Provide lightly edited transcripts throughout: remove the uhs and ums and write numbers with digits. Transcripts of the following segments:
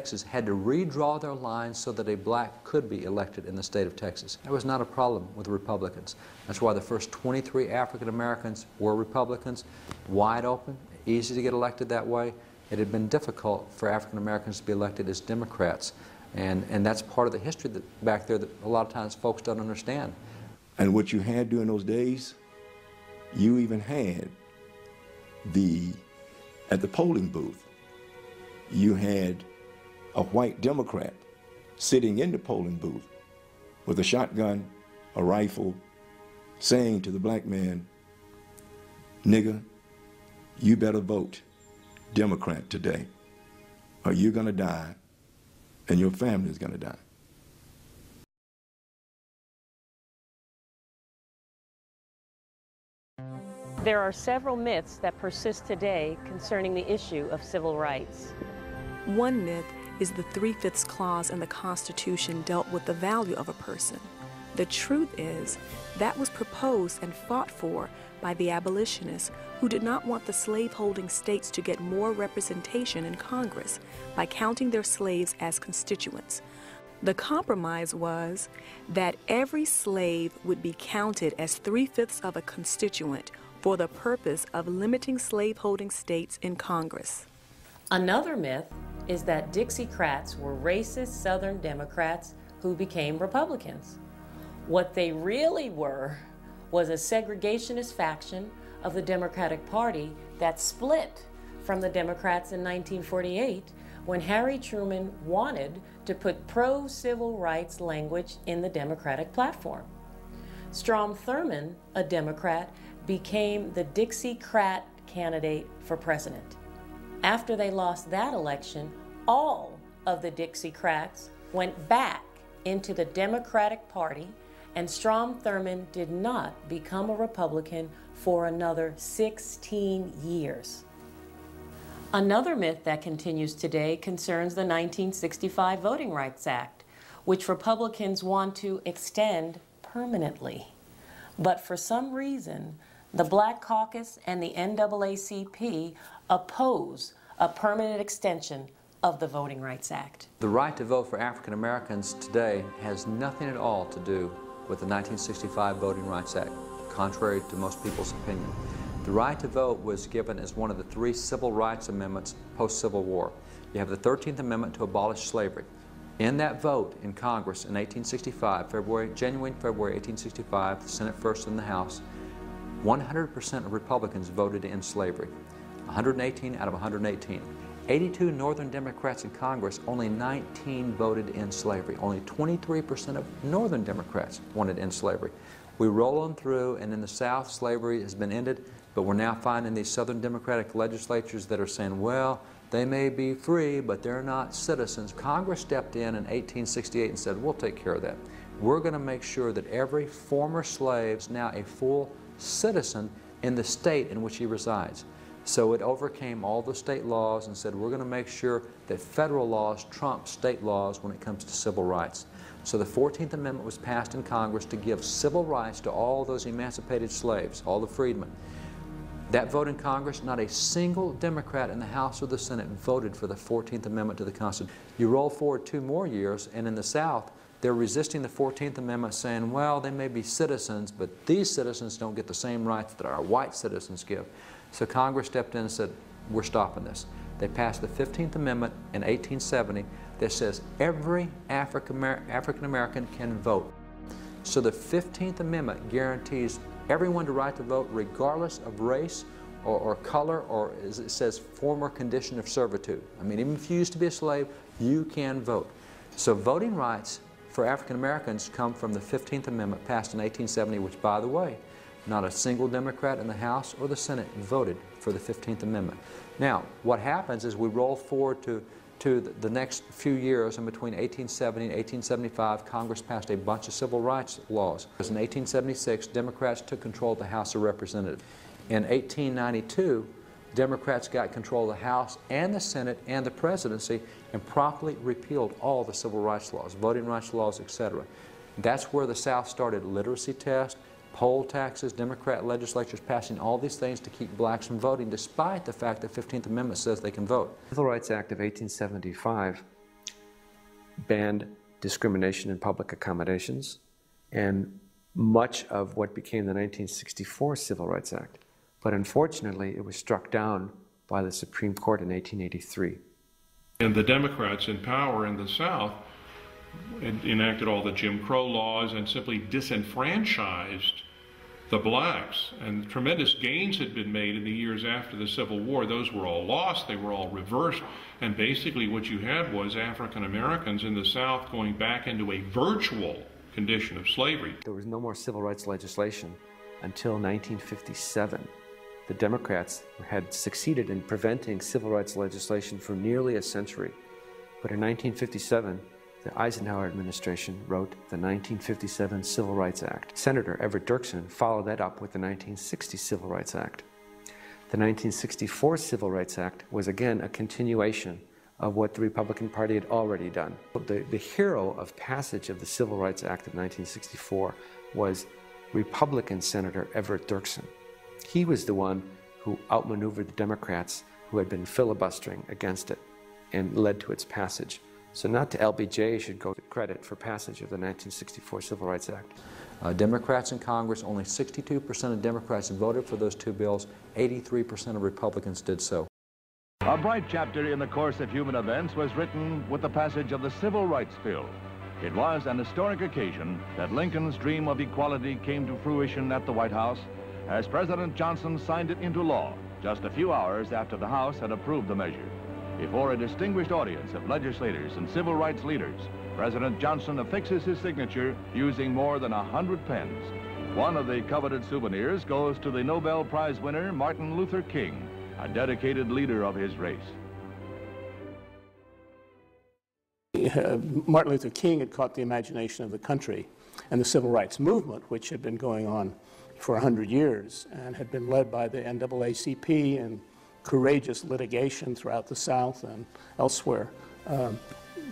Texas had to redraw their lines so that a black could be elected in the state of Texas. That was not a problem with the Republicans. That's why the first 23 African Americans were Republicans, wide open, easy to get elected that way. It had been difficult for African Americans to be elected as Democrats. And that's part of the history that, back there, that a lot of times folks don't understand. And what you had during those days, you even had at the polling booth, you had a white Democrat sitting in the polling booth with a shotgun, a rifle, saying to the black man, "Nigger, you better vote Democrat today, or you're gonna die, and your family's gonna die." There are several myths that persist today concerning the issue of civil rights. One myth is the 3/5 clause in the Constitution dealt with the value of a person. The truth is, that was proposed and fought for by the abolitionists who did not want the slaveholding states to get more representation in Congress by counting their slaves as constituents. The compromise was that every slave would be counted as 3/5 of a constituent for the purpose of limiting slaveholding states in Congress. Another myth is that Dixiecrats were racist Southern Democrats who became Republicans. What they really were was a segregationist faction of the Democratic Party that split from the Democrats in 1948 when Harry Truman wanted to put pro-civil rights language in the Democratic platform. Strom Thurmond, a Democrat, became the Dixiecrat candidate for president. After they lost that election, all of the Dixiecrats went back into the Democratic Party, and Strom Thurmond did not become a Republican for another 16 years. Another myth that continues today concerns the 1965 Voting Rights Act, which Republicans want to extend permanently. But for some reason, the Black Caucus and the NAACP oppose a permanent extension of the Voting Rights Act. The right to vote for African Americans today has nothing at all to do with the 1965 Voting Rights Act, contrary to most people's opinion. The right to vote was given as one of the 3 civil rights amendments post-Civil War. You have the 13th Amendment to abolish slavery. In that vote in Congress in 1865, January and February 1865, the Senate first and the House, 100% of Republicans voted to end slavery, 118 out of 118. 82 Northern Democrats in Congress, only 19 voted to end slavery. Only 23% of Northern Democrats wanted to end slavery. We roll on through, and in the South, slavery has been ended, but we're now finding these Southern Democratic legislatures that are saying, well, they may be free, but they're not citizens. Congress stepped in 1868 and said, we'll take care of that. We're going to make sure that every former slave is now a full citizen in the state in which he resides. So it overcame all the state laws and said, we're going to make sure that federal laws trump state laws when it comes to civil rights. So the 14th Amendment was passed in Congress to give civil rights to all those emancipated slaves, all the freedmen. That vote in Congress, not a single Democrat in the House or the Senate voted for the 14th Amendment to the Constitution. You roll forward 2 more years, and in the South, they're resisting the 14th Amendment, saying, well, they may be citizens, but these citizens don't get the same rights that our white citizens give. So Congress stepped in and said, we're stopping this. They passed the 15th Amendment in 1870 that says every African American can vote. So the 15th Amendment guarantees everyone the right to vote regardless of race or color, or as it says, former condition of servitude. I mean, even if you used to be a slave, you can vote. So voting rights for African Americans come from the 15th Amendment passed in 1870, which, by the way, not a single Democrat in the House or the Senate voted for the 15th Amendment. Now, what happens is we roll forward to the next few years, and between 1870 and 1875, Congress passed a bunch of civil rights laws. In 1876, Democrats took control of the House of Representatives. In 1892, Democrats got control of the House and the Senate and the presidency and promptly repealed all the civil rights laws, voting rights laws, etc. That's where the South started literacy tests, poll taxes, Democrat legislatures passing all these things to keep blacks from voting, despite the fact that the 15th Amendment says they can vote. The Civil Rights Act of 1875 banned discrimination in public accommodations, and much of what became the 1964 Civil Rights Act. But unfortunately, it was struck down by the Supreme Court in 1883. And the Democrats in power in the South enacted all the Jim Crow laws and simply disenfranchised the blacks. And tremendous gains had been made in the years after the Civil War. Those were all lost, they were all reversed, and basically what you had was African Americans in the South going back into a virtual condition of slavery. There was no more civil rights legislation until 1957. The Democrats had succeeded in preventing civil rights legislation for nearly a century. But in 1957, the Eisenhower administration wrote the 1957 Civil Rights Act. Senator Everett Dirksen followed that up with the 1960 Civil Rights Act. The 1964 Civil Rights Act was again a continuation of what the Republican Party had already done. The hero of passage of the Civil Rights Act of 1964 was Republican Senator Everett Dirksen. He was the one who outmaneuvered the Democrats who had been filibustering against it and led to its passage. So not to LBJ should go to credit for passage of the 1964 Civil Rights Act. Democrats in Congress, only 62% of Democrats voted for those two bills, 83% of Republicans did so. A bright chapter in the course of human events was written with the passage of the Civil Rights Bill. It was an historic occasion that Lincoln's dream of equality came to fruition at the White House as President Johnson signed it into law just a few hours after the House had approved the measure. Before a distinguished audience of legislators and civil rights leaders, President Johnson affixes his signature using more than 100 pens. One of the coveted souvenirs goes to the Nobel Prize winner Martin Luther King, a dedicated leader of his race. Martin Luther King had caught the imagination of the country, and the civil rights movement, which had been going on for 100 years and had been led by the NAACP and courageous litigation throughout the South and elsewhere,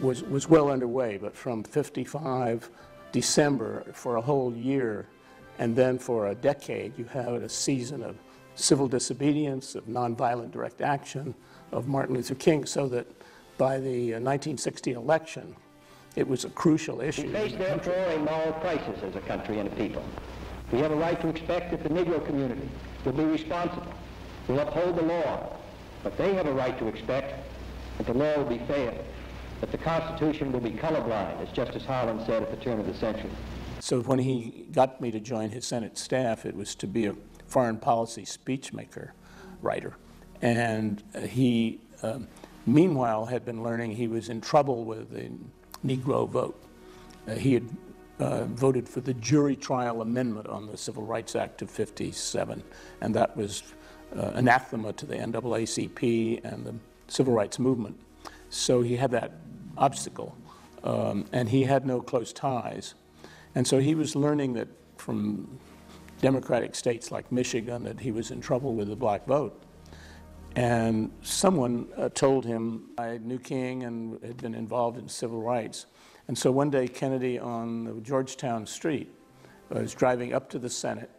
was well underway. But from 55 December for a whole year, and then for a decade, you had a season of civil disobedience, of nonviolent direct action of Martin Luther King, so that by the 1960 election, it was a crucial issue. We face, therefore, a moral crisis as a country and a people. We have a right to expect that the Negro community will be responsible, will uphold the law, but they have a right to expect that the law will be fair, that the Constitution will be colorblind, as Justice Harlan said at the turn of the century. So when he got me to join his Senate staff, it was to be a foreign policy speechmaker, writer. And he, meanwhile, had been learning he was in trouble with the Negro vote. He had voted for the jury trial amendment on the Civil Rights Act of '57, and that was anathema to the NAACP and the civil rights movement. So he had that obstacle, and he had no close ties. And so he was learning that from Democratic states like Michigan that he was in trouble with the black vote. And someone told him I knew King and had been involved in civil rights. And so one day Kennedy on Georgetown Street was driving up to the Senate,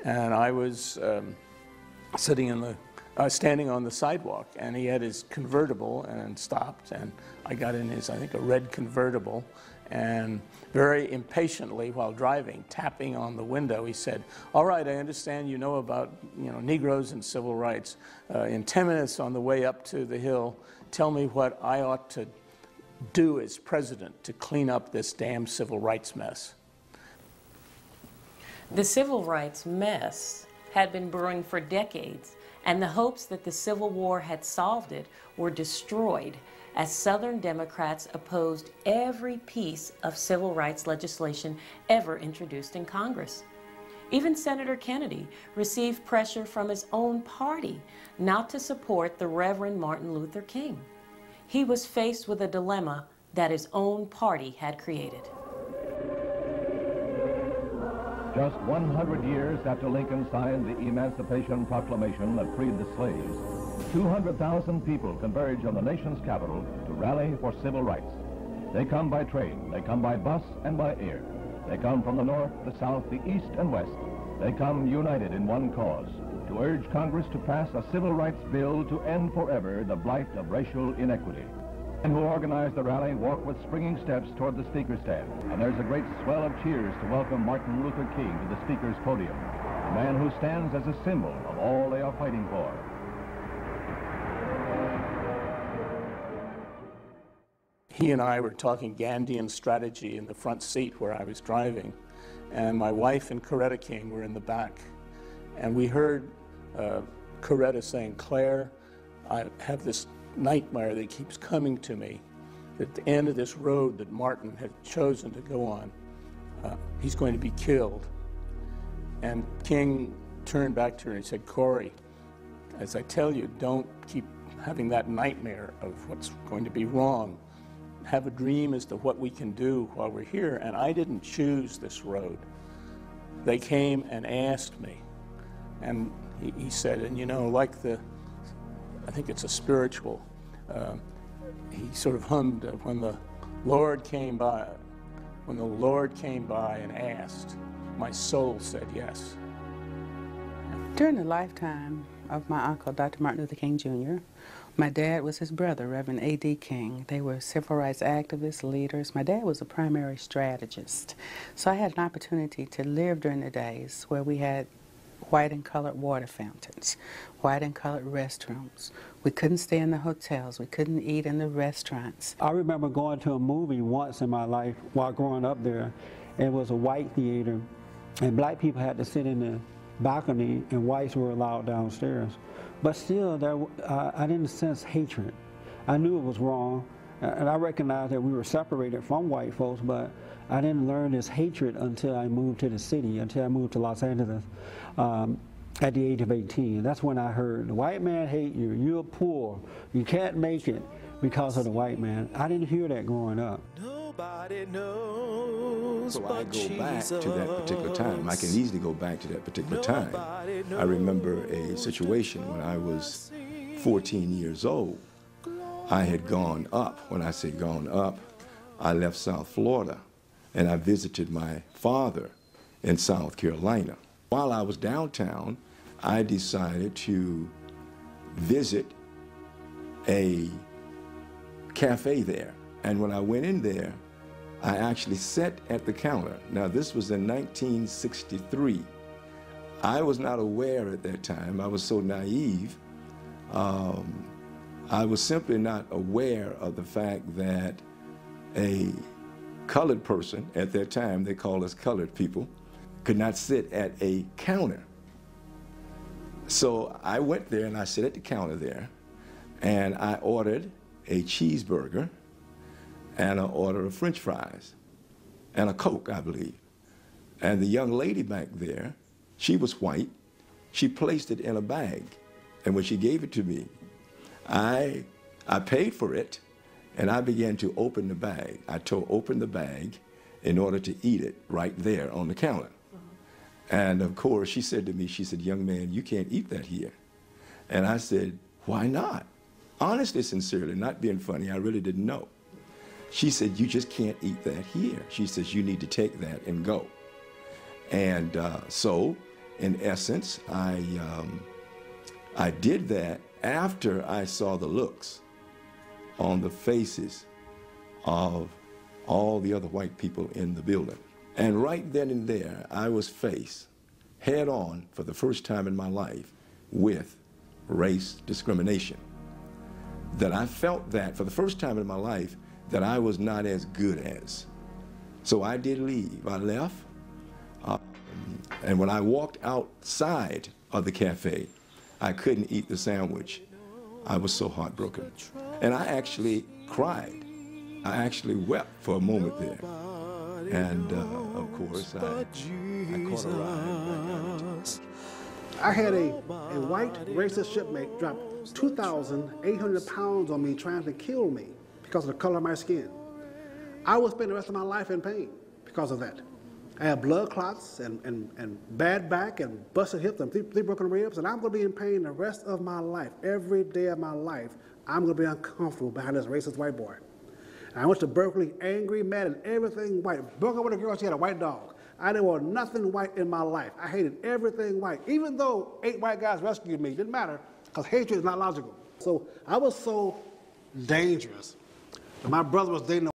and I was standing on the sidewalk, and he had his convertible and stopped, and I got in his, I think, a red convertible, and very impatiently while driving, tapping on the window, he said, "All right, I understand you know about Negroes and civil rights. In 10 minutes on the way up to the Hill, tell me what I ought to do as president to clean up this damn civil rights mess." The civil rights mess had been brewing for decades, and the hopes that the Civil War had solved it were destroyed as Southern Democrats opposed every piece of civil rights legislation ever introduced in Congress. Even Senator Kennedy received pressure from his own party not to support the Reverend Martin Luther King. He was faced with a dilemma that his own party had created. Just 100 years after Lincoln signed the Emancipation Proclamation that freed the slaves, 200,000 people converge on the nation's capital to rally for civil rights. They come by train, they come by bus and by air. They come from the north, the south, the east and west. They come united in one cause, to urge Congress to pass a civil rights bill to end forever the blight of racial inequity. Men who organized the rally walk with springing steps toward the speaker's stand. And there's a great swell of cheers to welcome Martin Luther King to the speaker's podium, a man who stands as a symbol of all they are fighting for. He and I were talking Gandhian strategy in the front seat where I was driving, and my wife and Coretta King were in the back. And we heard Coretta saying, "Claire, I have this nightmare that keeps coming to me, at the end of this road that Martin had chosen to go on, he's going to be killed." And King turned back to her and he said, "Corey, as I tell you, don't keep having that nightmare of what's going to be wrong. Have a dream as to what we can do while we're here." And I didn't choose this road. They came and asked me. And he said, and you know, like I think it's a spiritual, he sort of hummed, when the Lord came by and asked, my soul said yes. During the lifetime of my uncle, Dr. Martin Luther King Jr., my dad was his brother, Reverend A.D. King. They were civil rights activists, leaders. My dad was a primary strategist. So I had an opportunity to live during the days where we had white and colored water fountains, white and colored restrooms. We couldn't stay in the hotels. We couldn't eat in the restaurants. I remember going to a movie once in my life while growing up there. It was a white theater, and black people had to sit in the balcony, and whites were allowed downstairs. But still, I didn't sense hatred. I knew it was wrong, and I recognized that we were separated from white folks, but I didn't learn this hatred until I moved to the city, until I moved to Los Angeles at the age of 18. That's when I heard, the white man hate you, you're poor, you can't make it because of the white man. I didn't hear that growing up. Nobody knows. So I go back to that particular time. I can easily go back to that particular time. I remember a situation when I was 14 years old. I had gone up. When I say gone up, I left South Florida and I visited my father in South Carolina. While I was downtown, I decided to visit a cafe there. And when I went in there, I actually sat at the counter. Now, this was in 1963. I was not aware at that time. I was so naive. I was simply not aware of the fact that a colored person, at that time, they called us colored people, could not sit at a counter. So I went there and I sat at the counter there, and I ordered a cheeseburger and an order of French fries and a Coke, I believe. And the young lady back there, she was white. She placed it in a bag. And when she gave it to me, I paid for it, and I began to open the bag. I opened the bag in order to eat it right there on the counter. And of course, she said to me, she said, "Young man, you can't eat that here." And I said, "Why not?" Honestly, sincerely, not being funny, I really didn't know. She said, "You just can't eat that here." She says, "You need to take that and go." And so, in essence, I did that after I saw the looks on the faces of all the other white people in the building. And right then and there, I was faced head on for the first time in my life with race discrimination. That I felt that for the first time in my life that I was not as good as. So I did leave. I left. And when I walked outside of the cafe, I couldn't eat the sandwich. I was so heartbroken. And I actually cried. I actually wept for a moment there. And of course, I caught a ride. I had a white racist shipmate drop 2,800 pounds on me trying to kill me because of the color of my skin. I will spend the rest of my life in pain because of that. I have blood clots and bad back and busted hips and three broken ribs, and I'm going to be in pain the rest of my life. Every day of my life, I'm going to be uncomfortable behind this racist white boy. And I went to Berkeley angry, mad, and everything white. Broke up with a girl, she had a white dog. I didn't want nothing white in my life. I hated everything white. Even though 8 white guys rescued me, it didn't matter, because hatred is not logical. So I was so dangerous My brother was dating